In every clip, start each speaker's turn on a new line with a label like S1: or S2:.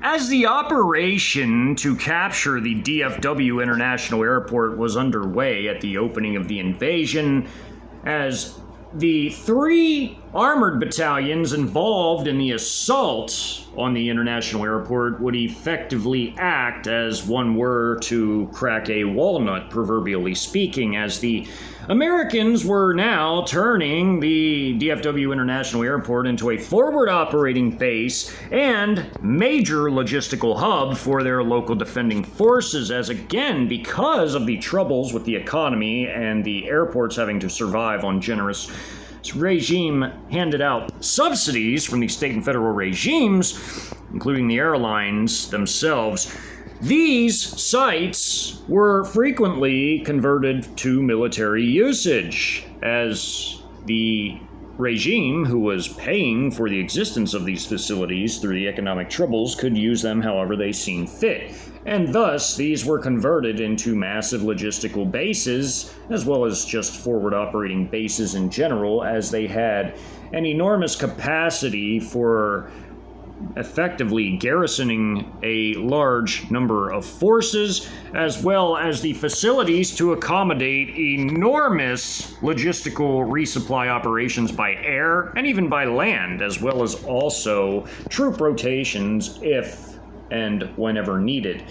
S1: As the operation to capture the DFW International Airport was underway at the opening of the invasion, as the 3 armored battalions involved in the assault on the international airport would effectively act as one were to crack a walnut, proverbially speaking, as the Americans were now turning the DFW International Airport into a forward operating base and major logistical hub for their local defending forces, as again, because of the troubles with the economy and the airports having to survive on generous regime handed out subsidies from the state and federal regimes, including the airlines themselves. These sites were frequently converted to military usage, as the regime who was paying for the existence of these facilities through the economic troubles could use them however they seen fit. And thus, these were converted into massive logistical bases, as well as just forward operating bases in general, as they had an enormous capacity for effectively garrisoning a large number of forces, as well as the facilities to accommodate enormous logistical resupply operations by air and even by land, as well as also troop rotations if and whenever needed.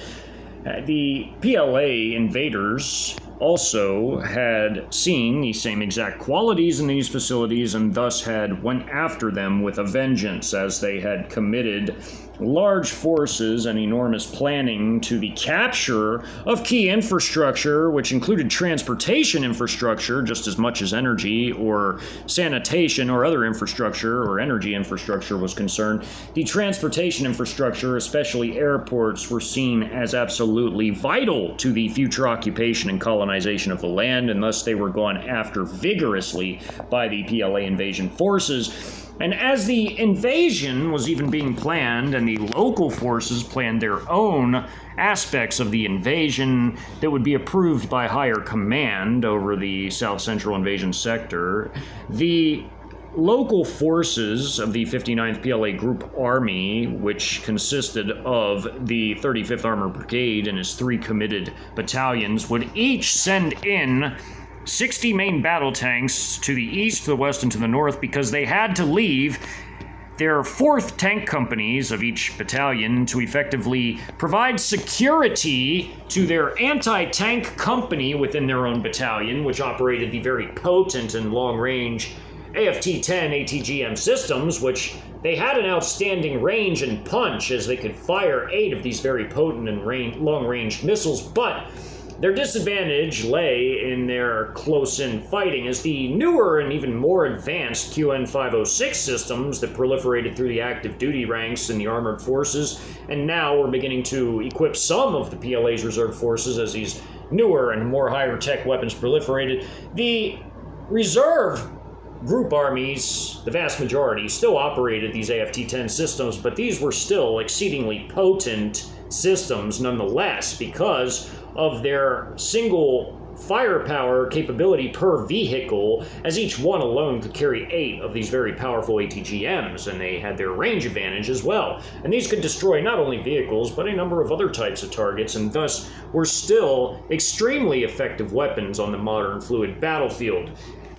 S1: The PLA invaders also had seen the same exact qualities in these facilities and thus had went after them with a vengeance, as they had committed large forces and enormous planning to the capture of key infrastructure, which included transportation infrastructure just as much as energy or sanitation or other infrastructure or energy infrastructure was concerned. The transportation infrastructure, especially airports, were seen as absolutely vital to the future occupation and colonization of the land, and thus they were gone after vigorously by the PLA invasion forces. And as the invasion was even being planned and the local forces planned their own aspects of the invasion that would be approved by higher command over the South Central Invasion Sector, the local forces of the 59th PLA Group Army, which consisted of the 35th Armored Brigade and its 3 committed battalions, would each send in 60 main battle tanks to the east, to the west, and to the north, because they had to leave their 4th tank companies of each battalion to effectively provide security to their anti-tank company within their own battalion, which operated the very potent and long-range AFT-10 ATGM systems, which they had an outstanding range and punch, as they could fire 8 of these very potent and long-range missiles, but their disadvantage lay in their close-in fighting, as the newer and even more advanced QN-506 systems that proliferated through the active duty ranks in the armored forces, and now were beginning to equip some of the PLA's reserve forces as these newer and more higher-tech weapons proliferated. The reserve group armies, the vast majority, still operated these AFT-10 systems, but these were still exceedingly potent systems nonetheless, because of their single firepower capability per vehicle, as each one alone could carry 8 of these very powerful ATGMs, and they had their range advantage as well. And these could destroy not only vehicles, but a number of other types of targets, and thus were still extremely effective weapons on the modern fluid battlefield.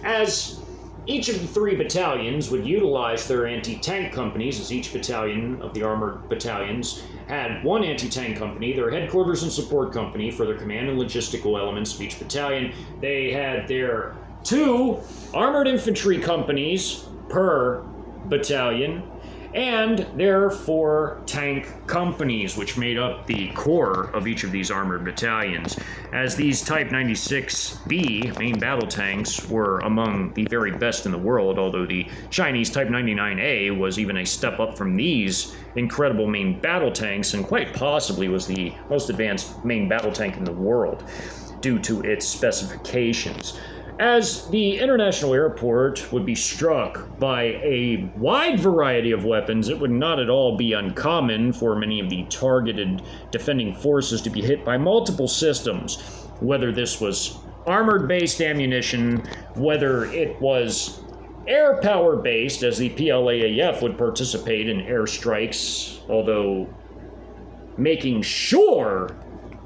S1: As each of the 3 battalions would utilize their anti-tank companies, as each battalion of the armored battalions had 1 anti-tank company, their headquarters and support company for their command and logistical elements of each battalion. They had their 2 armored infantry companies per battalion, and their 4 tank companies, which made up the core of each of these armored battalions, as these Type 96B main battle tanks were among the very best in the world, although the Chinese Type 99A was even a step up from these incredible main battle tanks, and quite possibly was the most advanced main battle tank in the world due to its specifications. As the international airport would be struck by a wide variety of weapons, it would not at all be uncommon for many of the targeted defending forces to be hit by multiple systems, whether this was armored-based ammunition, whether it was air power-based, as the PLAAF would participate in airstrikes, although making sure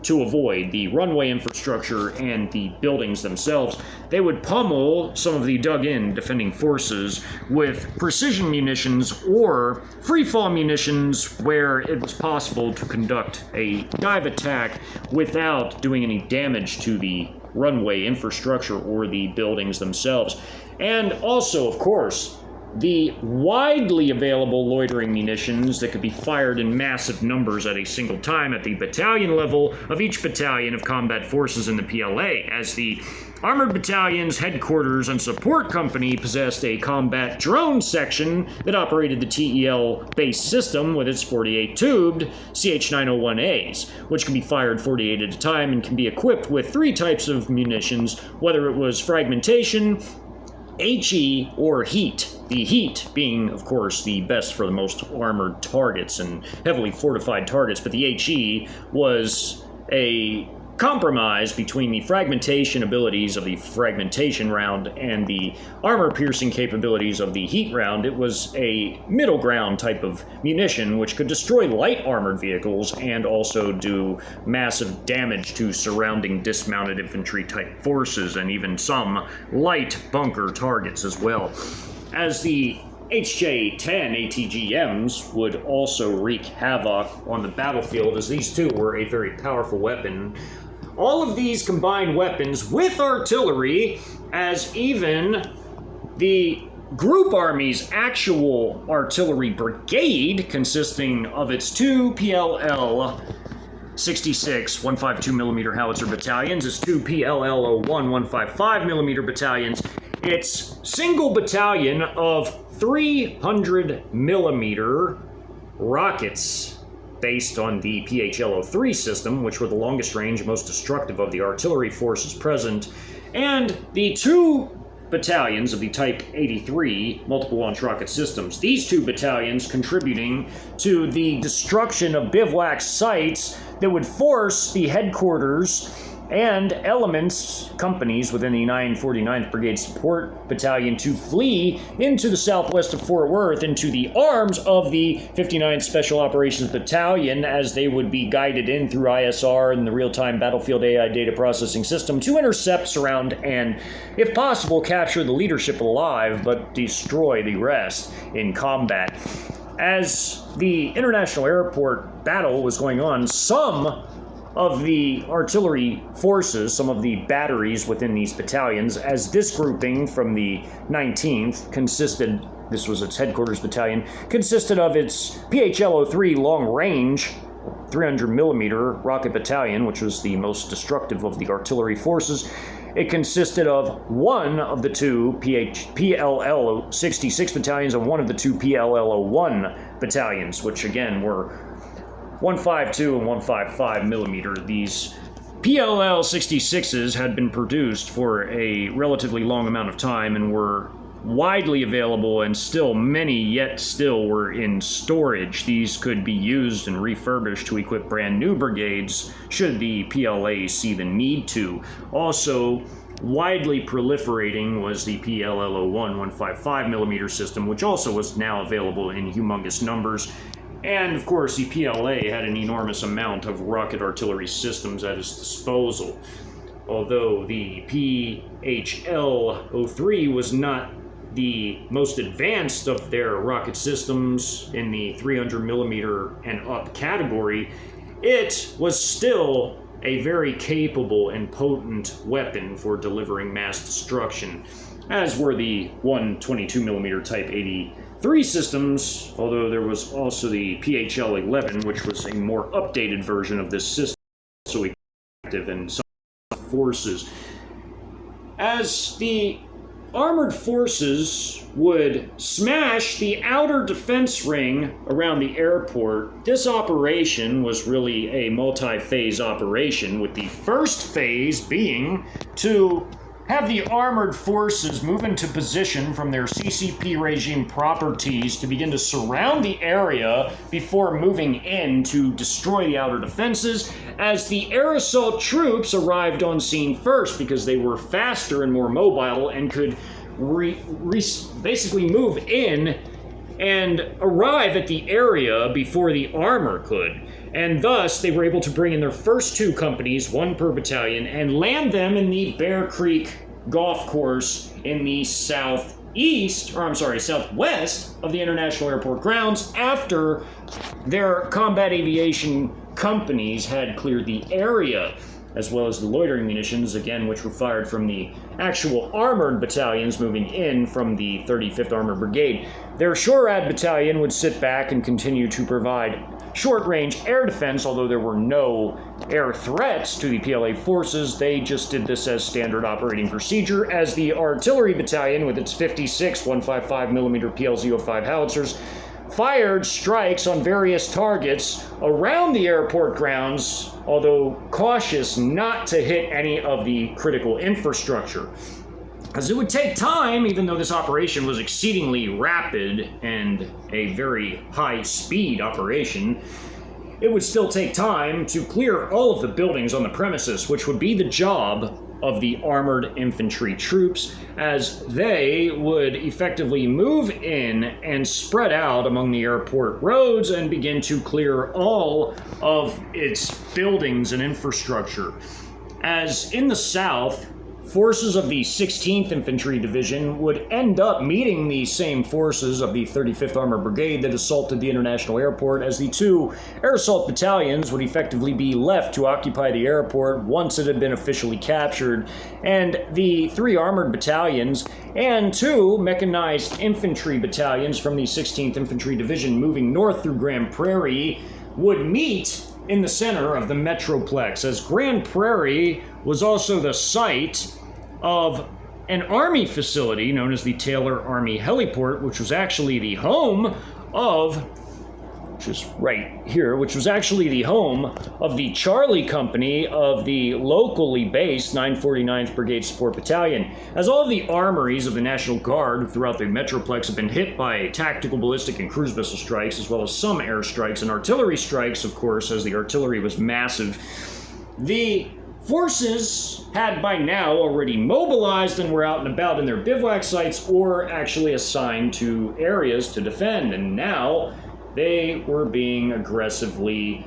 S1: to avoid the runway infrastructure and the buildings themselves. They would pummel some of the dug-in defending forces with precision munitions or free-fall munitions where it was possible to conduct a dive attack without doing any damage to the runway infrastructure or the buildings themselves. And also, of course, the widely available loitering munitions that could be fired in massive numbers at a single time at the battalion level of each battalion of combat forces in the PLA, as the Armored Battalion's headquarters and support company possessed a combat drone section that operated the TEL-based system with its 48-tubed CH-901As, which can be fired 48 at a time and can be equipped with 3 types of munitions, whether it was fragmentation, HE, or heat. The heat being, of course, the best for the most armored targets and heavily fortified targets, but the HE was a compromise between the fragmentation abilities of the fragmentation round and the armor-piercing capabilities of the heat round. It was a middle ground type of munition which could destroy light armored vehicles and also do massive damage to surrounding dismounted infantry type forces and even some light bunker targets as well. As the HJ-10 ATGMs would also wreak havoc on the battlefield, as these too were a very powerful weapon. All of these combined weapons with artillery, as even the Group Army's actual artillery brigade, consisting of its 2 PLL 66 152mm howitzer battalions, its 2 PLL 01 155mm battalions, its single battalion of 300mm rockets based on the PHL-03 system, which were the longest range, most destructive of the artillery forces present, and the 2 battalions of the Type 83 multiple launch rocket systems. These 2 battalions contributing to the destruction of bivouac sites that would force the headquarters and elements, companies within the 949th Brigade Support Battalion to flee into the southwest of Fort Worth into the arms of the 59th Special Operations Battalion, as they would be guided in through ISR and the real-time battlefield AI data processing system to intercept, surround, and, if possible, capture the leadership alive, but destroy the rest in combat. As the International Airport battle was going on, some of the artillery forces, some of the batteries within these battalions, as this grouping from the 19th consisted, this was its headquarters battalion, consisted of its PHL-03 long-range 300mm rocket battalion, which was the most destructive of the artillery forces. It consisted of 1 of the 2 PLL-66 battalions and 1 of the 2 PLL-01 battalions, which again were 152 and 155mm. These PLL-66s had been produced for a relatively long amount of time and were widely available, and still many yet still were in storage. These could be used and refurbished to equip brand new brigades should the PLA see the need to. Also, widely proliferating was the PLL-01 155mm system, which also was now available in humongous numbers. And, of course, the PLA had an enormous amount of rocket artillery systems at its disposal. Although the PHL-03 was not the most advanced of their rocket systems in the 300mm and up category, it was still a very capable and potent weapon for delivering mass destruction, as were the 122mm Type 83 systems, although there was also the PHL-11, which was a more updated version of this system, also effective in some forces. As the armored forces would smash the outer defense ring around the airport, this operation was really a multi-phase operation, with the first phase being to have the armored forces move into position from their CCP regime properties to begin to surround the area before moving in to destroy the outer defenses, as the air assault troops arrived on scene first because they were faster and more mobile and could basically move in and arrive at the area before the armor could. And thus, they were able to bring in their first 2 companies, 1 per battalion, and land them in the Bear Creek golf course in the southwest of the International Airport grounds after their combat aviation companies had cleared the area, as well as the loitering munitions, again, which were fired from the actual armored battalions moving in from the 35th Armored Brigade. Their SHORAD battalion would sit back and continue to provide short-range air defense, although there were no air threats to the PLA forces. They just did this as standard operating procedure, as the artillery battalion, with its 56 155mm PLZ-05 howitzers, fired strikes on various targets around the airport grounds, although cautious not to hit any of the critical infrastructure. As it would take time, even though this operation was exceedingly rapid and a very high-speed operation, it would still take time to clear all of the buildings on the premises, which would be the job of the armored infantry troops, as they would effectively move in and spread out among the airport roads and begin to clear all of its buildings and infrastructure. As in the south, forces of the 16th Infantry Division would end up meeting the same forces of the 35th Armored Brigade that assaulted the International Airport, as the 2 air assault battalions would effectively be left to occupy the airport once it had been officially captured, and the 3 armored battalions and 2 mechanized infantry battalions from the 16th Infantry Division moving north through Grand Prairie would meet in the center of the Metroplex, as Grand Prairie was also the site of an Army facility known as the Taylor Army Heliport, which was actually the home of, which is right here, which was actually the home of the Charlie Company of the locally based 949th Brigade Support Battalion. As all of the armories of the National Guard throughout the Metroplex have been hit by tactical, ballistic, and cruise missile strikes, as well as some air strikes and artillery strikes, of course, as the artillery was massive, the forces had by now already mobilized and were out and about in their bivouac sites or actually assigned to areas to defend, and now they were being aggressively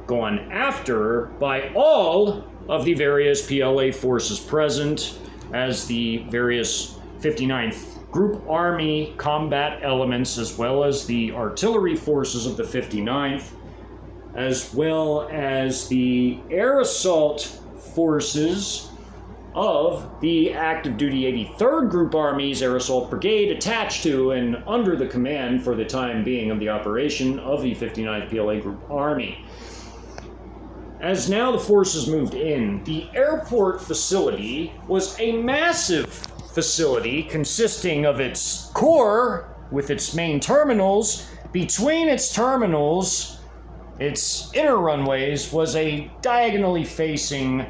S1: gone after by all of the various PLA forces present, as the various 59th Group Army combat elements, as well as the artillery forces of the 59th, as well as the air assault forces of the active duty 83rd Group Army's Air Assault Brigade, attached to and under the command for the time being of the operation of the 59th PLA Group Army. As now the forces moved in, the airport facility was a massive facility consisting of its core with its main terminals. Between its terminals, its inner runways was a diagonally facing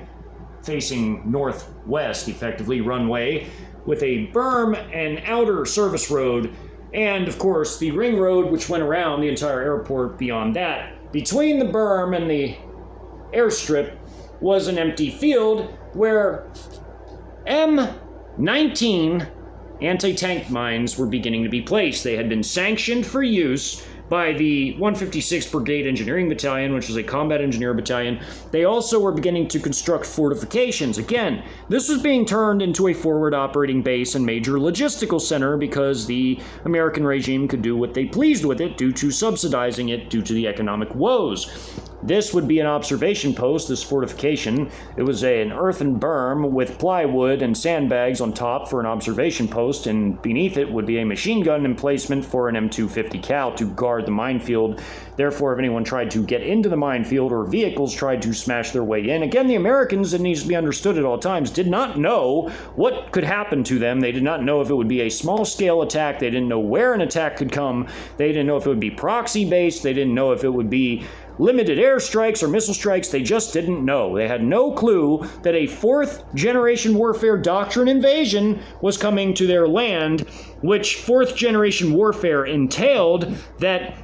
S1: northwest, effectively, runway with a berm and outer service road, and of course the ring road which went around the entire airport beyond that. Between the berm and the airstrip was an empty field where M19 anti-tank mines were beginning to be placed. They had been sanctioned for use by the 156th Brigade Engineering Battalion, which was a combat engineer battalion. They also were beginning to construct fortifications. Again, this was being turned into a forward operating base and major logistical center because the American regime could do what they pleased with it due to subsidizing it due to the economic woes. This would be an observation post, this fortification. It was an earthen berm with plywood and sandbags on top for an observation post, and beneath it would be a machine gun emplacement for an M250 Cal to guard the minefield. Therefore, if anyone tried to get into the minefield or vehicles tried to smash their way in, again, the Americans, it needs to be understood at all times, did not know what could happen to them. They did not know if it would be a small-scale attack. They didn't know where an attack could come. They didn't know if it would be proxy-based. They didn't know if it would be limited airstrikes or missile strikes. They just didn't know. They had no clue that a fourth-generation warfare doctrine invasion was coming to their land, which fourth-generation warfare entailed that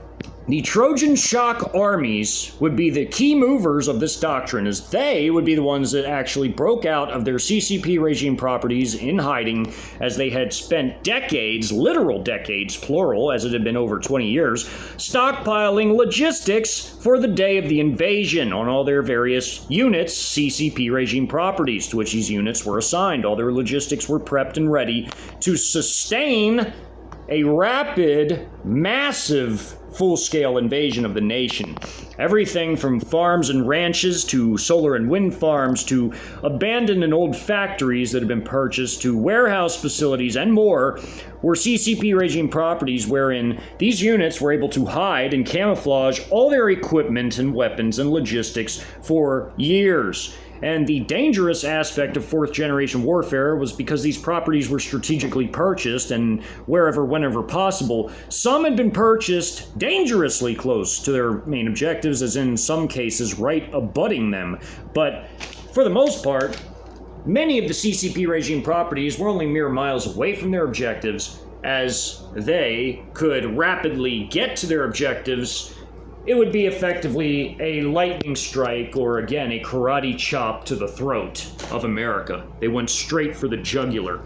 S1: the Trojan shock armies would be the key movers of this doctrine, as they would be the ones that actually broke out of their CCP regime properties in hiding, as they had spent decades, literal decades, plural, as it had been over 20 years, stockpiling logistics for the day of the invasion on all their various units, CCP regime properties, to which these units were assigned. All their logistics were prepped and ready to sustain a rapid, massive, full-scale invasion of the nation. Everything from farms and ranches to solar and wind farms to abandoned and old factories that had been purchased to warehouse facilities and more were CCP regime properties wherein these units were able to hide and camouflage all their equipment and weapons and logistics for years. And the dangerous aspect of fourth-generation warfare was because these properties were strategically purchased and wherever, whenever possible. Some had been purchased dangerously close to their main objectives, as in some cases right abutting them. But for the most part, many of the CCP regime properties were only mere miles away from their objectives, as they could rapidly get to their objectives. It would be effectively a lightning strike or, again, a karate chop to the throat of America. They went straight for the jugular.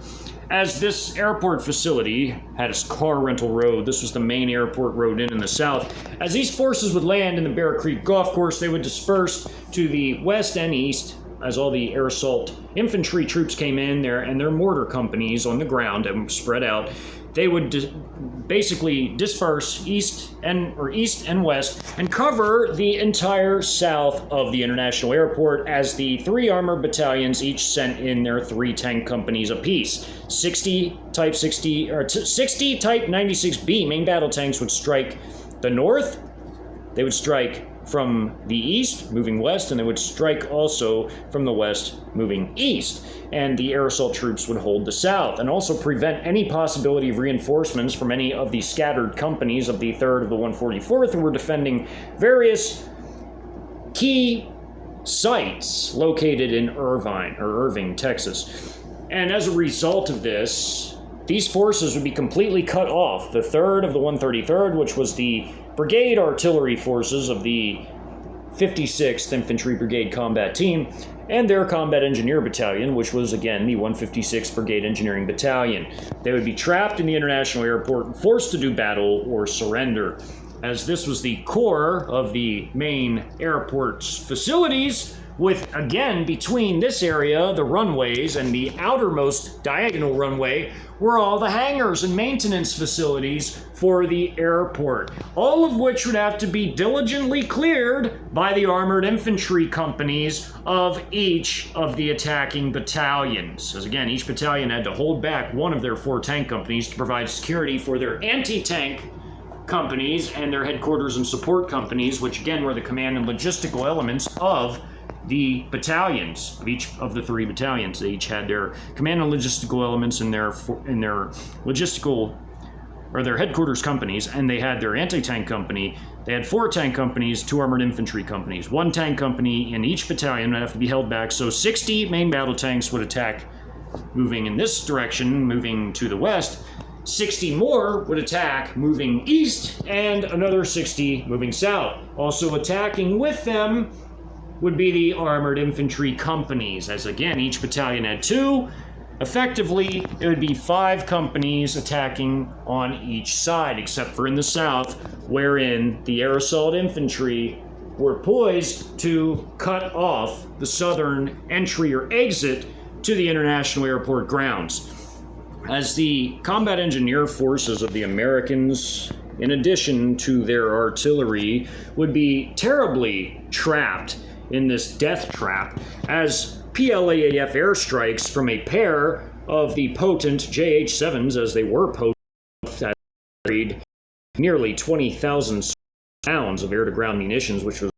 S1: As this airport facility had its car rental road, this was the main airport road in the south. As these forces would land in the Bear Creek Golf Course, they would disperse to the west and east as all the air assault infantry troops came in there and their mortar companies on the ground and spread out. They would basically disperse east and west and cover the entire south of the international airport, as the 3 armored battalions each sent in their 3 tank companies apiece. 60 Type 96B main battle tanks would strike the north. They would strike from the east, moving west, and they would strike also from the west, moving east. And the air assault troops would hold the south, and also prevent any possibility of reinforcements from any of the scattered companies of the 3rd of the 144th who were defending various key sites located in Irving, Texas. And as a result of this, these forces would be completely cut off. The 3rd of the 133rd, which was the brigade artillery forces of the 56th Infantry Brigade Combat Team, and their Combat Engineer Battalion, which was, again, the 156th Brigade Engineering Battalion. They would be trapped in the international airport and forced to do battle or surrender. As this was the core of the main airport's facilities, with, again, between this area, the runways, and the outermost diagonal runway, were all the hangars and maintenance facilities for the airport, all of which would have to be diligently cleared by the armored infantry companies of each of the attacking battalions. As again, each battalion had to hold back one of their 4 tank companies to provide security for their anti-tank companies and their headquarters and support companies, which again were the command and logistical elements of the battalions, of each of the 3 battalions. They each had their command and logistical elements in their logistical, or their headquarters companies, and they had their anti-tank company. They had 4 tank companies, 2 armored infantry companies. 1 tank company in each battalion would have to be held back, so 60 main battle tanks would attack moving in this direction, moving to the west. 60 more would attack moving east, and another 60 moving south. Also attacking with them would be the armored infantry companies, as again, each battalion had 2. Effectively, it would be 5 companies attacking on each side, except for in the south, wherein the air assault infantry were poised to cut off the southern entry or exit to the international airport grounds. As the combat engineer forces of the Americans, in addition to their artillery, would be terribly trapped in this death trap, as PLAAF airstrikes from a pair of the potent JH-7s, as they were potent, that carried nearly 20,000 pounds of air-to-ground munitions, which was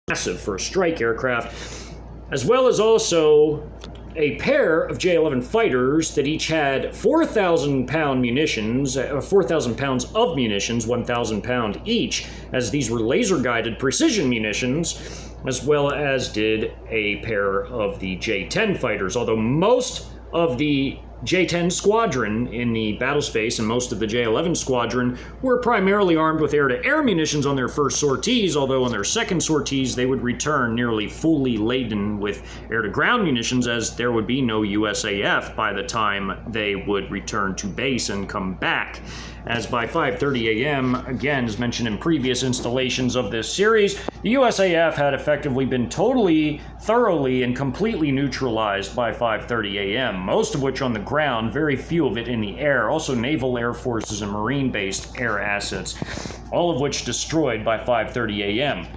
S1: massive for a strike aircraft, as well as also a pair of J-11 fighters that each had 4,000 pound munitions, 4,000 pounds of munitions, 1,000 pound each, as these were laser-guided precision munitions, as well as did a pair of the J-10 fighters, although most of the J-10 Squadron in the battle space and most of the J-11 Squadron were primarily armed with air-to-air munitions on their first sorties, although on their second sorties they would return nearly fully laden with air-to-ground munitions, as there would be no USAF by the time they would return to base and come back. As by 5:30 a.m., again, as mentioned in previous installations of this series, the USAF had effectively been totally, thoroughly, and completely neutralized by 5:30 a.m., most of which on the ground, very few of it in the air, also naval air forces and marine-based air assets, all of which destroyed by 5:30 a.m.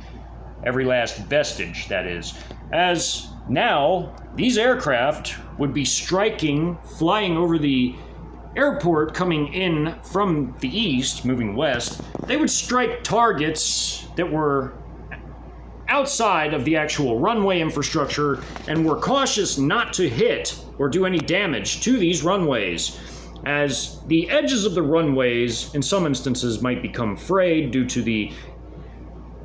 S1: Every last vestige, that is. As now, these aircraft would be flying over the airport coming in from the east, moving west. They would strike targets that were outside of the actual runway infrastructure and were cautious not to hit or do any damage to these runways, as the edges of the runways in some instances might become frayed due to the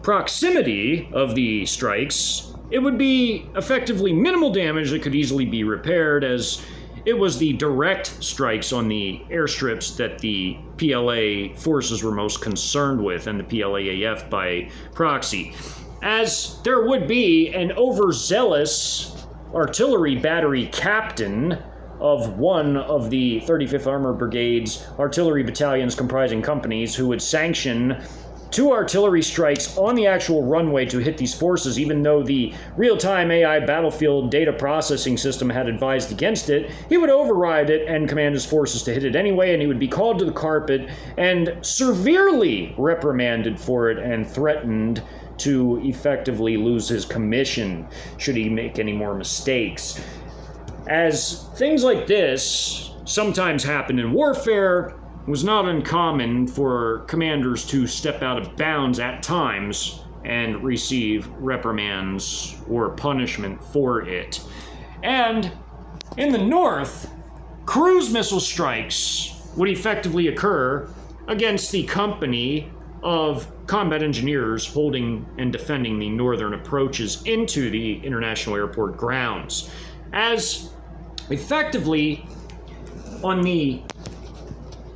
S1: proximity of the strikes. It would be effectively minimal damage that could easily be repaired, as it was the direct strikes on the airstrips that the PLA forces were most concerned with, and the PLAAF by proxy. As there would be an overzealous artillery battery captain of one of the 35th Armored Brigade's artillery battalions comprising companies who would sanction 2 artillery strikes on the actual runway to hit these forces, even though the real-time AI battlefield data processing system had advised against it. He would override it and command his forces to hit it anyway, and he would be called to the carpet and severely reprimanded for it and threatened to effectively lose his commission should he make any more mistakes. As things like this sometimes happen in warfare, it was not uncommon for commanders to step out of bounds at times and receive reprimands or punishment for it. And in the north, cruise missile strikes would effectively occur against the company of combat engineers holding and defending the northern approaches into the International Airport grounds. As effectively, on the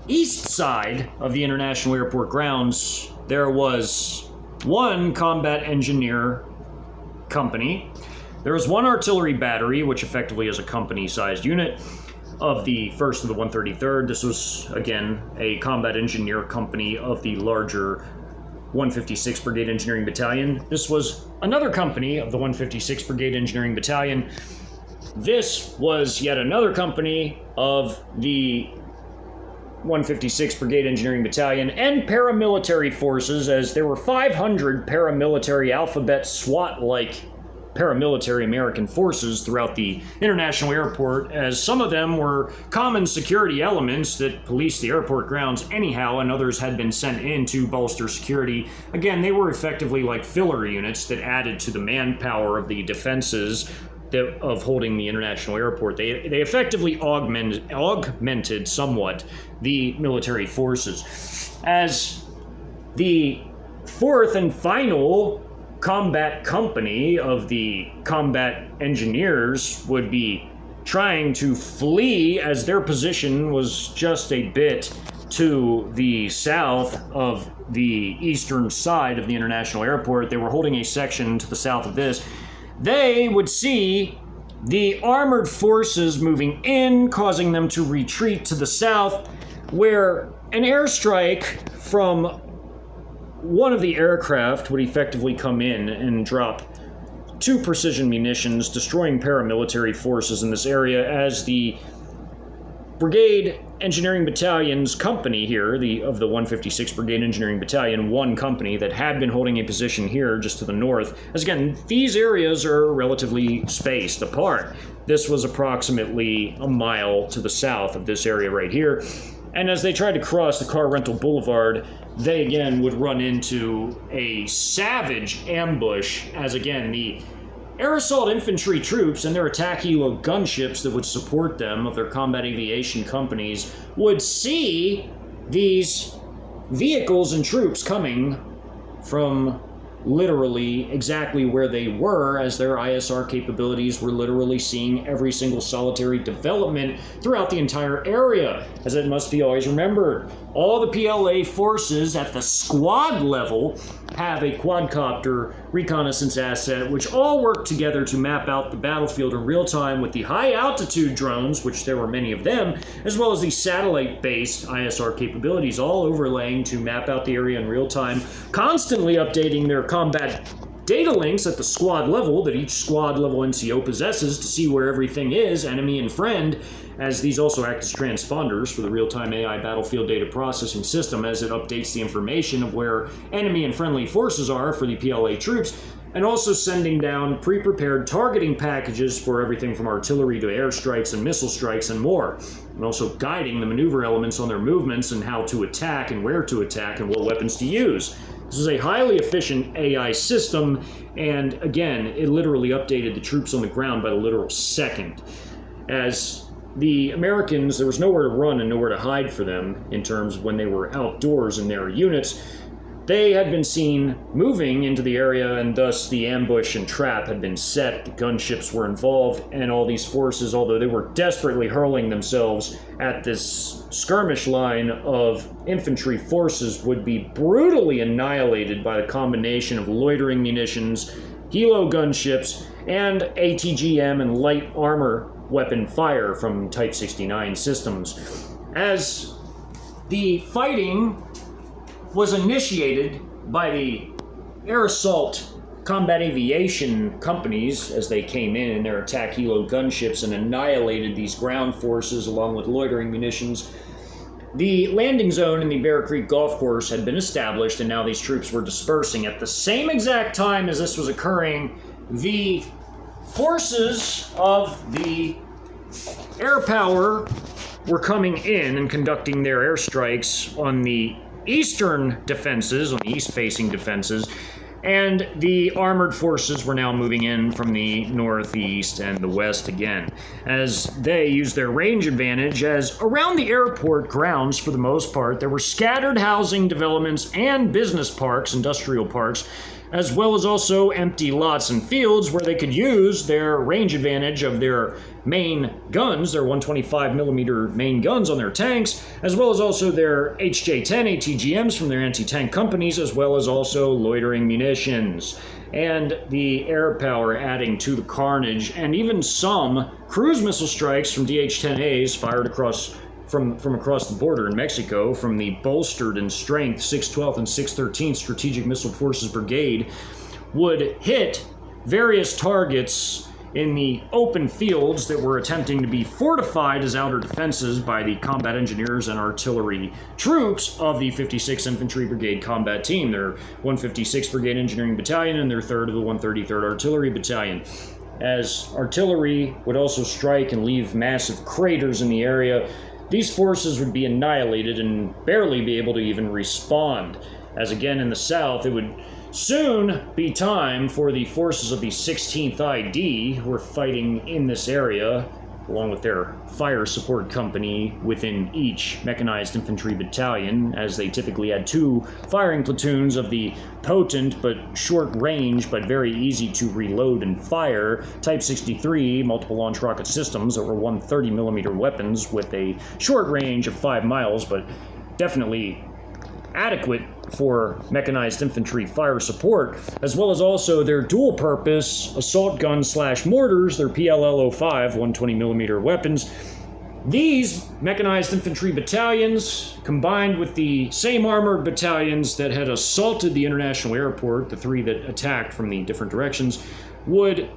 S1: east side of the International Airport grounds, there was one combat engineer company. There was one artillery battery, which effectively is a company-sized unit of the 1st of the 133rd. This was, again, a combat engineer company of the larger 156th Brigade Engineering Battalion. This was another company of the 156th Brigade Engineering Battalion. This was yet another company of the 156th Brigade Engineering Battalion and paramilitary forces, as there were 500 paramilitary alphabet SWAT-like paramilitary American forces throughout the International Airport, as some of them were common security elements that policed the airport grounds anyhow, and others had been sent in to bolster security. Again, they were effectively like filler units that added to the manpower of the defenses of holding the International Airport. They effectively augmented somewhat the military forces. As the 4th and final combat company of the combat engineers would be trying to flee, as their position was just a bit to the south of the eastern side of the International Airport. They were holding a section to the south of this. They would see the armored forces moving in, causing them to retreat to the south, where an airstrike from one of the aircraft would effectively come in and drop 2 precision munitions, destroying paramilitary forces in this area, as the Brigade Engineering Battalion's company here, of the 156th Brigade Engineering Battalion, one company that had been holding a position here just to the north. As again, these areas are relatively spaced apart. This was approximately a mile to the south of this area right here. And as they tried to cross the car rental boulevard, they again would run into a savage ambush, as again, the air assault infantry troops and their attack helo gunships that would support them of their combat aviation companies would see these vehicles and troops coming from literally exactly where they were, as their ISR capabilities were literally seeing every single solitary development throughout the entire area. As it must be always remembered, all the PLA forces at the squad level have a quadcopter reconnaissance asset, which all work together to map out the battlefield in real time with the high altitude drones, which there were many of them, as well as the satellite-based ISR capabilities, all overlaying to map out the area in real time, constantly updating their combat data links at the squad level that each squad level NCO possesses to see where everything is, enemy and friend, as these also act as transponders for the real-time AI battlefield data processing system as it updates the information of where enemy and friendly forces are for the PLA troops, and also sending down pre-prepared targeting packages for everything from artillery to airstrikes and missile strikes and more, and also guiding the maneuver elements on their movements and how to attack and where to attack and what weapons to use. This is a highly efficient AI system, and again, it literally updated the troops on the ground by the literal second. As the Americans, there was nowhere to run and nowhere to hide for them in terms of when they were outdoors in their units. They had been seen moving into the area, and thus the ambush and trap had been set. The gunships were involved, and all these forces, although they were desperately hurling themselves at this skirmish line of infantry forces, would be brutally annihilated by the combination of loitering munitions, helo gunships, and ATGM and light armor weapon fire from Type 69 systems. As the fighting was initiated by the air assault combat aviation companies as they came in their attack helo gunships and annihilated these ground forces along with loitering munitions. The landing zone in the Bear Creek Golf Course had been established, and now these troops were dispersing. At the same exact time as this was occurring, the forces of the air power were coming in and conducting their airstrikes on the eastern defenses, on the east-facing defenses, and the armored forces were now moving in from the northeast and the west again, as they used their range advantage, as around the airport grounds, for the most part, there were scattered housing developments and business parks, industrial parks, as well as also empty lots and fields where they could use their range advantage of their main guns, their 125mm main guns on their tanks, as well as also their HJ-10 ATGMs from their anti-tank companies, as well as also loitering munitions, and the air power adding to the carnage, and even some cruise missile strikes from DH-10As fired from across the border in Mexico from the bolstered in strength 612th and 613th Strategic Missile Forces Brigade would hit various targets in the open fields that were attempting to be fortified as outer defenses by the combat engineers and artillery troops of the 56th Infantry Brigade Combat Team, their 156th Brigade Engineering Battalion and their 3rd of the 133rd Artillery Battalion. As artillery would also strike and leave massive craters in the area, these forces would be annihilated and barely be able to even respond. As again in the south, it would soon be time for the forces of the 16th ID, who were fighting in this area, along with their fire support company within each mechanized infantry battalion, as they typically had 2 firing platoons of the potent but short range but very easy to reload and fire Type 63 multiple launch rocket systems that were 130mm weapons with a short range of 5 miles, but definitely adequate for mechanized infantry fire support, as well as also their dual-purpose assault gun/mortars, their PLL-05 120mm weapons. These mechanized infantry battalions, combined with the same armored battalions that had assaulted the international airport, the 3 that attacked from the different directions, would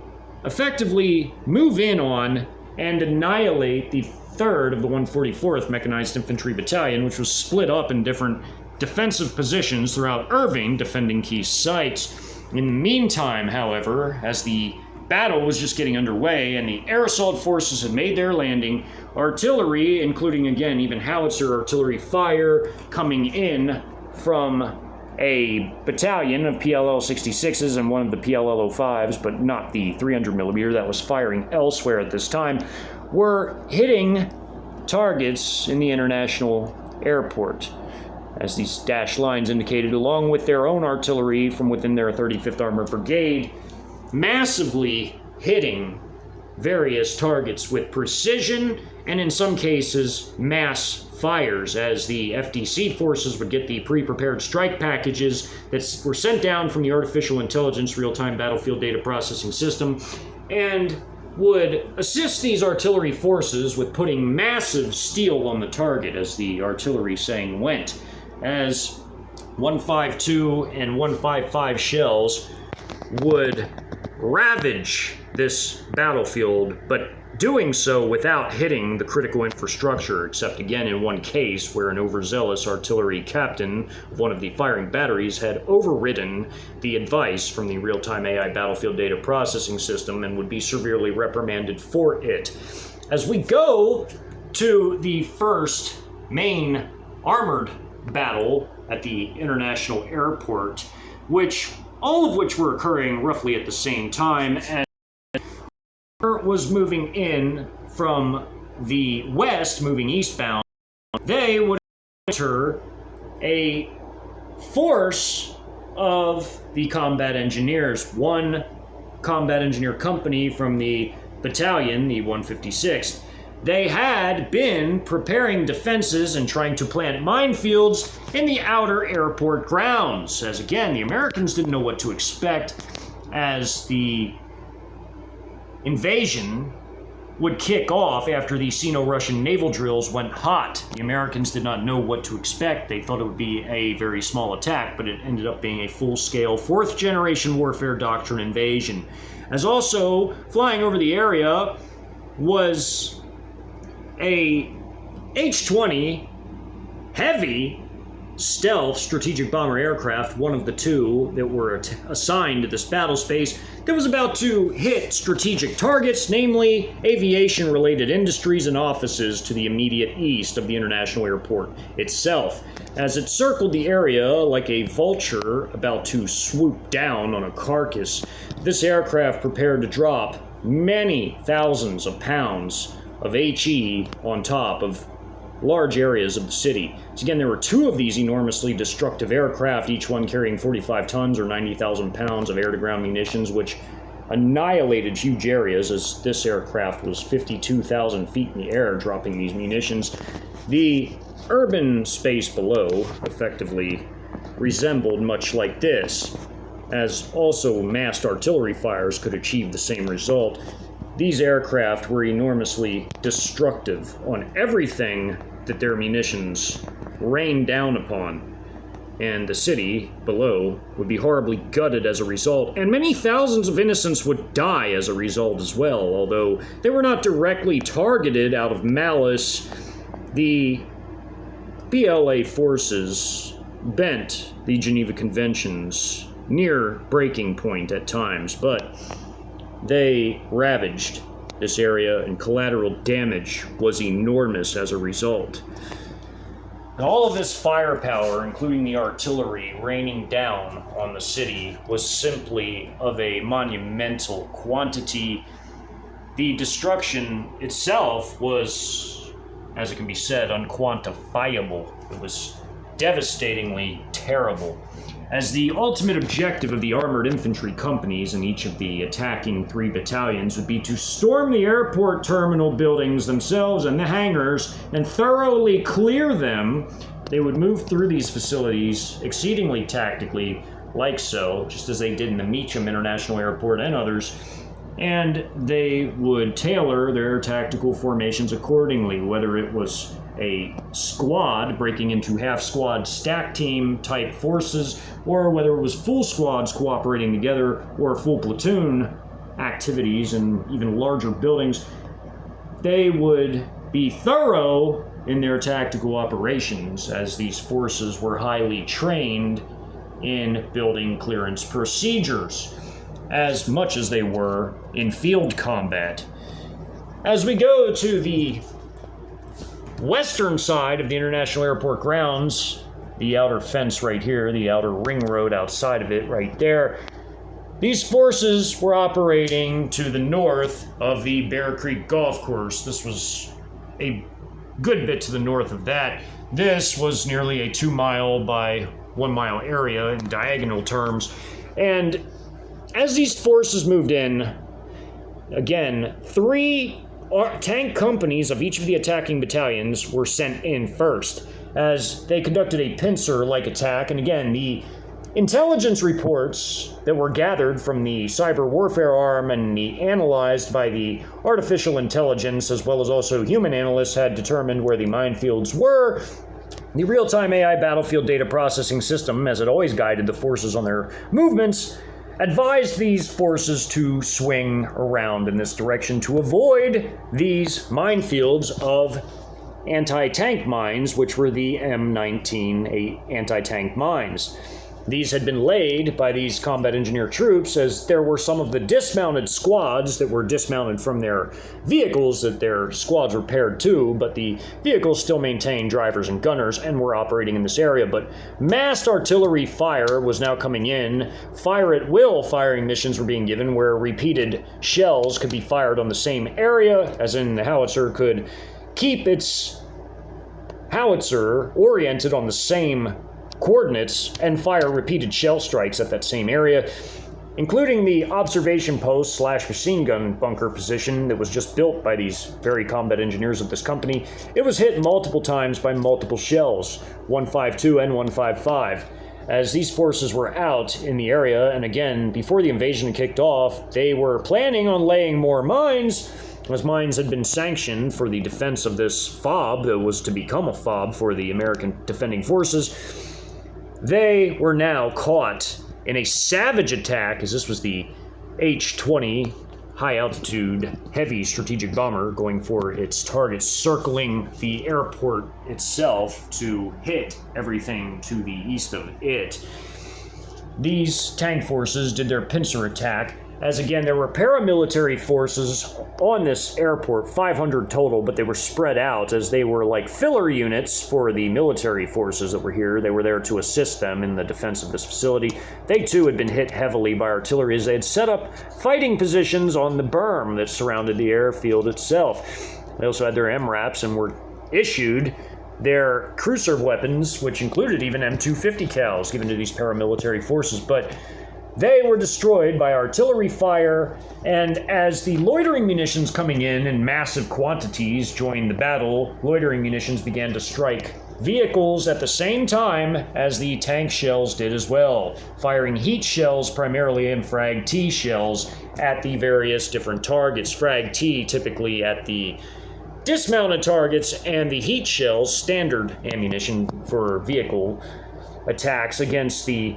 S1: effectively move in on and annihilate the 3rd of the 144th Mechanized Infantry Battalion, which was split up in different defensive positions throughout Irving, defending key sites. In the meantime, however, as the battle was just getting underway and the air assault forces had made their landing, artillery, including again even howitzer artillery fire, coming in from a battalion of PLL-66s and one of the PLL-05s, but not the 300mm that was firing elsewhere at this time, were hitting targets in the international airport. as these dashed lines indicated, along with their own artillery from within their 35th Armored Brigade, massively hitting various targets with precision and in some cases mass fires, as the FDC forces would get the pre-prepared strike packages that were sent down from the artificial intelligence real-time battlefield data processing system and would assist these artillery forces with putting massive steel on the target, as the artillery saying went, as 152 and 155 shells would ravage this battlefield, but doing so without hitting the critical infrastructure, except again in one case where an overzealous artillery captain of one of the firing batteries had overridden the advice from the real-time AI battlefield data processing system and would be severely reprimanded for it. As we go to the first main armored battle at the international airport, all of which were occurring roughly at the same time, and was moving in from the west, moving eastbound, they would enter a force of the combat engineers. One combat engineer company from the battalion, the 156th, they had been preparing defenses and trying to plant minefields in the outer airport grounds, as again, the Americans didn't know what to expect, as the invasion would kick off after the Sino-Russian naval drills went hot. The Americans did not know what to expect. They thought it would be a very small attack, but it ended up being a full-scale fourth-generation warfare doctrine invasion. As also, flying over the area was a H-20 heavy stealth strategic bomber aircraft, one of the two that were assigned to this battle space, that was about to hit strategic targets, namely aviation-related industries and offices to the immediate east of the international airport itself. As it circled the area like a vulture about to swoop down on a carcass, this aircraft prepared to drop many thousands of pounds of HE on top of large areas of the city. So again, there were two of these enormously destructive aircraft, each one carrying 45 tons or 90,000 pounds of air-to-ground munitions, which annihilated huge areas, as this aircraft was 52,000 feet in the air dropping these munitions. The urban space below effectively resembled much like this, as also massed artillery fires could achieve the same result. These aircraft were enormously destructive on everything that their munitions rained down upon, and the city below would be horribly gutted as a result, and many thousands of innocents would die as a result as well. Although they were not directly targeted out of malice, the BLA forces bent the Geneva Conventions near breaking point at times, but they ravaged this area, and collateral damage was enormous as a result. And all of this firepower, including the artillery, raining down on the city was simply of a monumental quantity. The destruction itself was, as it can be said, unquantifiable. It was devastatingly terrible, as the ultimate objective of the armored infantry companies in each of the attacking 3 battalions would be to storm the airport terminal buildings themselves and the hangars and thoroughly clear them. They would move through these facilities exceedingly tactically, like so, just as they did in the Meacham International Airport and others, and they would tailor their tactical formations accordingly, whether it was a squad breaking into half-squad stack team type forces, or whether it was full squads cooperating together, or full platoon activities in even larger buildings. They would be thorough in their tactical operations, as these forces were highly trained in building clearance procedures, as much as they were in field combat. As we go to the western side of the International Airport grounds, the outer fence right here, the outer ring road outside of it right there, these forces were operating to the north of the Bear Creek Golf Course. This was a good bit to the north of that. This was nearly a 2-mile by 1-mile area in diagonal terms. And as these forces moved in, again, 3 tank companies of each of the attacking battalions were sent in first, as they conducted a pincer-like attack. And again, the intelligence reports that were gathered from the cyber warfare arm and analyzed by the artificial intelligence, as well as also human analysts, had determined where the minefields were. The real-time AI battlefield data processing system, as it always guided the forces on their movements, advised these forces to swing around in this direction to avoid these minefields of anti-tank mines, which were the M19 anti-tank mines. These had been laid by these combat engineer troops, as there were some of the dismounted squads that were dismounted from their vehicles that their squads were paired to, but the vehicles still maintained drivers and gunners and were operating in this area. But massed artillery fire was now coming in. Fire at will firing missions were being given, where repeated shells could be fired on the same area, as in the howitzer could keep its howitzer oriented on the same coordinates and fire repeated shell strikes at that same area, including the observation post / machine gun bunker position that was just built by these very combat engineers of this company. It was hit multiple times by multiple shells, 152 and 155. As these forces were out in the area, and again, before the invasion kicked off, they were planning on laying more mines, as mines had been sanctioned for the defense of this FOB that was to become a FOB for the American defending forces. They were now caught in a savage attack, as this was the H-20 high-altitude heavy strategic bomber going for its targets, circling the airport itself to hit everything to the east of it. These tank forces did their pincer attack, as again, there were paramilitary forces on this airport, 500 total, but they were spread out as they were like filler units for the military forces that were here. They were there to assist them in the defense of this facility. They too had been hit heavily by artillery, as they had set up fighting positions on the berm that surrounded the airfield itself. They also had their MRAPs and were issued their cruiser weapons, which included even M250 cals given to these paramilitary forces, but they were destroyed by artillery fire, and as the loitering munitions coming in massive quantities joined the battle, loitering munitions began to strike vehicles at the same time as the tank shells did as well, firing heat shells primarily and Frag T shells at the various different targets. Frag T typically at the dismounted targets, and the heat shells, standard ammunition for vehicle attacks against the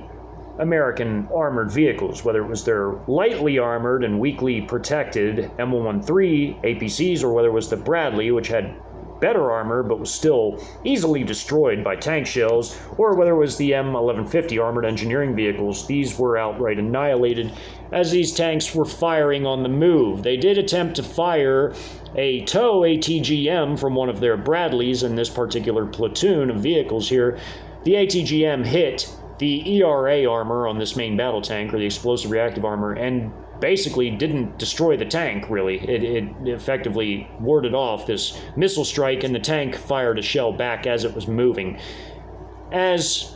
S1: American armored vehicles, whether it was their lightly armored and weakly protected M113 APCs, or whether it was the Bradley, which had better armor but was still easily destroyed by tank shells, or whether it was the M1150 armored engineering vehicles. These were outright annihilated as these tanks were firing on the move. They did attempt to fire a TOW ATGM from one of their Bradleys in this particular platoon of vehicles here. The ATGM hit the ERA armor on this main battle tank, or the explosive reactive armor, and basically didn't destroy the tank, really. It effectively warded off this missile strike, and the tank fired a shell back as it was moving. As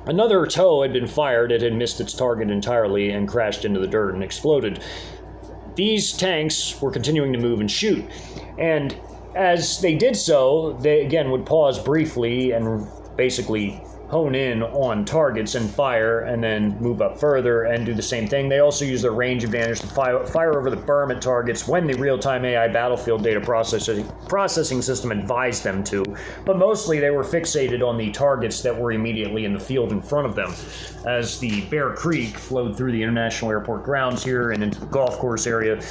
S1: another TOW had been fired, it had missed its target entirely and crashed into the dirt and exploded. These tanks were continuing to move and shoot, and as they did so, they again would pause briefly and basically hone in on targets and fire, and then move up further and do the same thing. They also use their range advantage to fire over the berm at targets when the real-time AI battlefield data processing system advised them to, but mostly they were fixated on the targets that were immediately in the field in front of them. As the Bear Creek flowed through the International Airport grounds here and into the golf course area,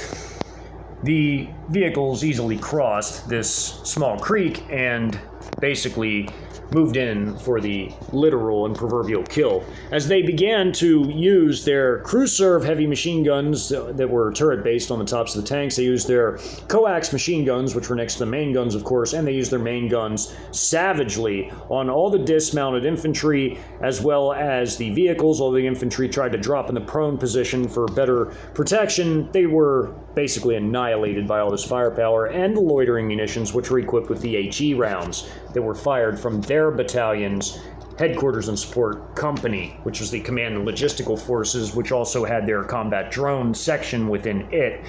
S1: the vehicles easily crossed this small creek and basically moved in for the literal and proverbial kill. As they began to use their crew-serve heavy machine guns that were turret-based on the tops of the tanks, they used their coax machine guns, which were next to the main guns, of course, and they used their main guns savagely on all the dismounted infantry, as well as the vehicles. All the infantry tried to drop in the prone position for better protection. They were basically annihilated by all this firepower, and the loitering munitions, which were equipped with the HE rounds that were fired from their battalion's headquarters and support company, which was the command and logistical forces, which also had their combat drone section within it.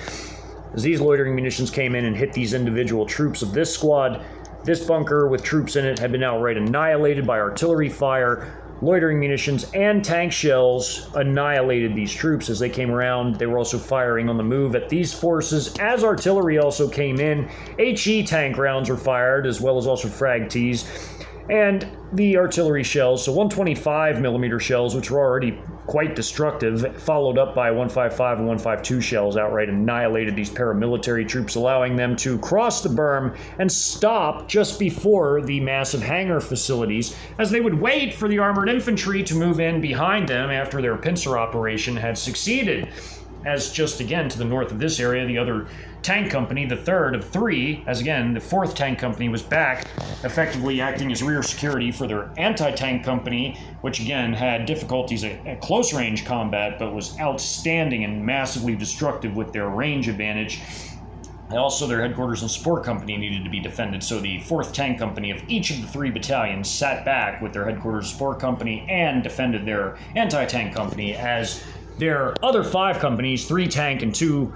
S1: As these loitering munitions came in and hit these individual troops of this squad, this bunker with troops in it had been outright annihilated by artillery fire. Loitering munitions and tank shells annihilated these troops as they came around. They were also firing on the move at these forces as artillery also came in. HE tank rounds were fired, as well as also frag Ts. And the artillery shells, so 125 millimeter shells, which were already quite destructive, followed up by 155 and 152 shells, outright annihilated these paramilitary troops, allowing them to cross the berm and stop just before the massive hangar facilities, as they would wait for the armored infantry to move in behind them after their pincer operation had succeeded. As just again to the north of this area, the other tank company, the third of three, as again the fourth tank company was back, effectively acting as rear security for their anti-tank company, which again had difficulties at close range combat, but was outstanding and massively destructive with their range advantage. Also, their headquarters and support company needed to be defended, so the 4th Tank Company of each of the 3 battalions sat back with their headquarters and support company and defended their anti-tank company, as their other 5 companies, 3 tank and 2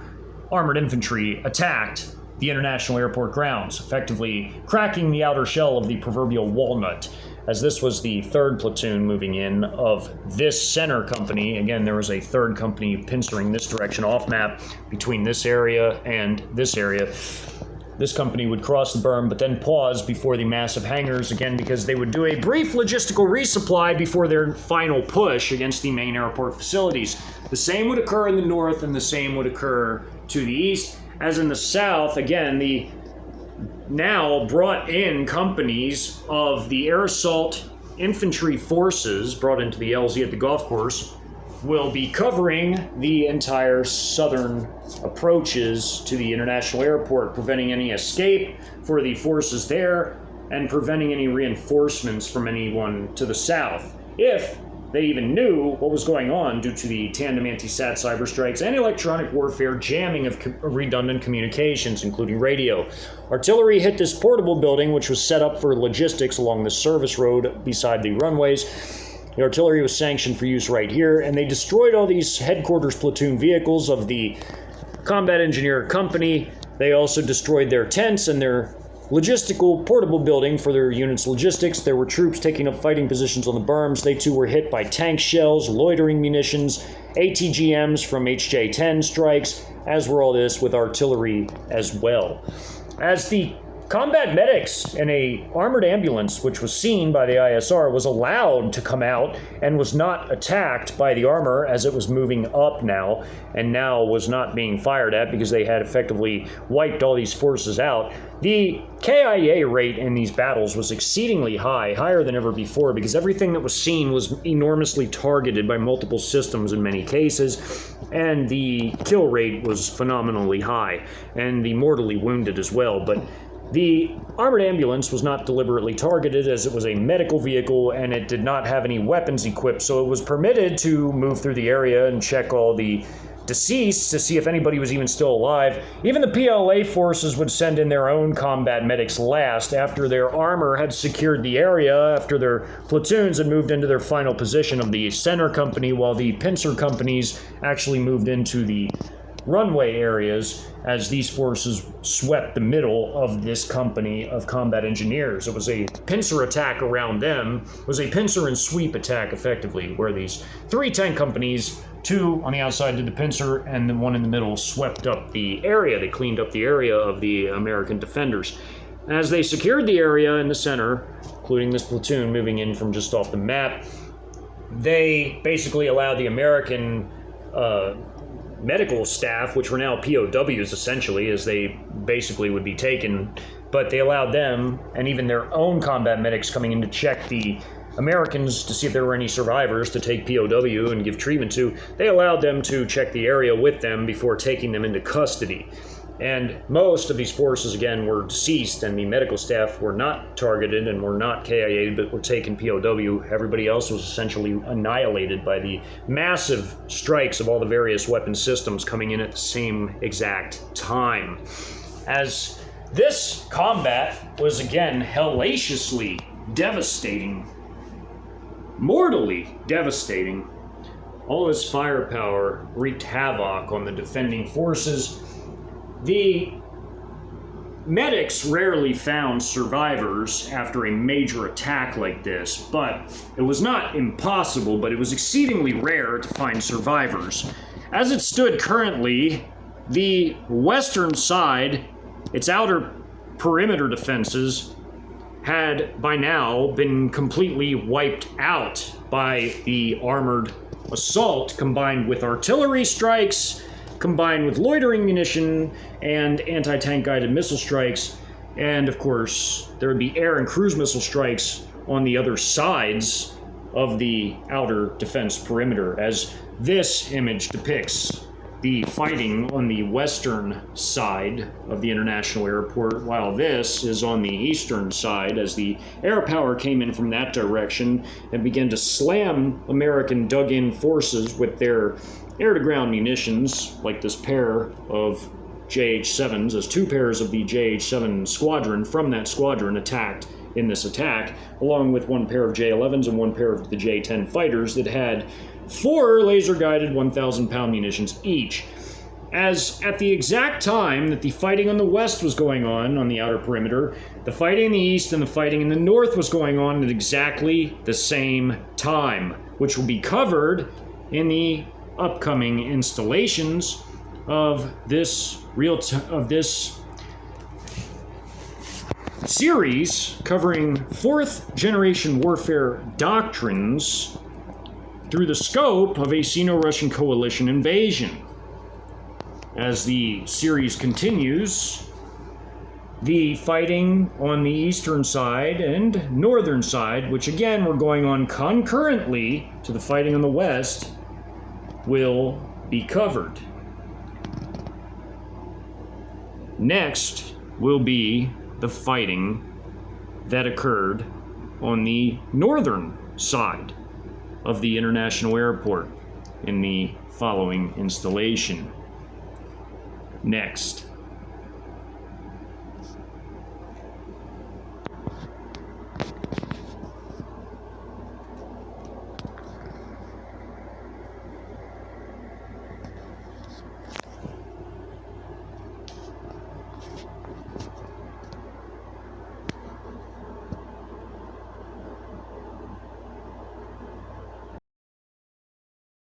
S1: armored infantry, attacked the international airport grounds, effectively cracking the outer shell of the proverbial walnut, as this was the 3rd platoon moving in of this center company. Again, there was a 3rd company pincering this direction off map between this area and this area. This company would cross the berm, but then pause before the massive hangars, again, because they would do a brief logistical resupply before their final push against the main airport facilities. The same would occur in the north, and the same would occur to the east. As in the south, again, the now brought in companies of the air assault infantry forces brought into the LZ at the golf course will be covering the entire southern approaches to the international airport, preventing any escape for the forces there and preventing any reinforcements from anyone to the south, if they even knew what was going on due to the tandem anti-SAT cyber strikes and electronic warfare jamming of redundant communications, including radio. Artillery hit this portable building, which was set up for logistics along the service road beside the runways. The artillery was sanctioned for use right here, and they destroyed all these headquarters platoon vehicles of the Combat Engineer Company. They also destroyed their tents and their logistical portable building for their unit's logistics. There were troops taking up fighting positions on the berms. They too were hit by tank shells, loitering munitions, ATGMs from HJ-10 strikes, as were all this with artillery as well. As the combat medics in a armored ambulance, which was seen by the ISR, was allowed to come out and was not attacked by the armor as it was moving up now, and now was not being fired at because they had effectively wiped all these forces out. The KIA rate in these battles was exceedingly high, higher than ever before, because everything that was seen was enormously targeted by multiple systems in many cases, and the kill rate was phenomenally high, and the mortally wounded as well. But the armored ambulance was not deliberately targeted, as it was a medical vehicle and it did not have any weapons equipped, so it was permitted to move through the area and check all the deceased to see if anybody was even still alive. Even the PLA forces would send in their own combat medics last, after their armor had secured the area, after their platoons had moved into their final position of the center company, while the pincer companies actually moved into the runway areas as these forces swept the middle of this company of combat engineers. It was a pincer attack around them. It was a pincer and sweep attack, effectively, where these 3 tank companies, 2 on the outside did the pincer, and the 1 in the middle swept up the area. They cleaned up the area of the American defenders. As they secured the area in the center, including this platoon moving in from just off the map, they basically allowed the American medical staff, which were now POWs essentially, as they basically would be taken, but they allowed them, and even their own combat medics coming in to check the Americans to see if there were any survivors to take POW and give treatment to. They allowed them to check the area with them before taking them into custody. And most of these forces, again, were deceased, and the medical staff were not targeted and were not KIA'd, but were taken POW. Everybody else was essentially annihilated by the massive strikes of all the various weapon systems coming in at the same exact time. As this combat was, again, hellaciously devastating, mortally devastating, all this firepower wreaked havoc on the defending forces. The medics rarely found survivors after a major attack like this, but it was not impossible, but it was exceedingly rare to find survivors. As it stood currently, the western side, its outer perimeter defenses, had by now been completely wiped out by the armored assault, combined with artillery strikes, combined with loitering munition and anti-tank guided missile strikes, and of course there would be air and cruise missile strikes on the other sides of the outer defense perimeter, as this image depicts the fighting on the western side of the international airport, while this is on the eastern side, as the air power came in from that direction and began to slam American dug-in forces with their air-to-ground munitions, like this pair of JH-7s, as two pairs of the JH-7 squadron from that squadron attacked in this attack, along with one pair of J-11s and one pair of the J-10 fighters that had 4 laser-guided 1,000-pound munitions each. As at the exact time that the fighting on the west was going on the outer perimeter, the fighting in the east and the fighting in the north was going on at exactly the same time, which will be covered in the upcoming installations of this series covering 4th generation warfare doctrines through the scope of a Sino-Russian coalition invasion. As the series continues, the fighting on the eastern side and northern side, which again were going on concurrently to the fighting on the west, will be covered. Next will be the fighting that occurred on the northern side of the international airport in the following installation. Next.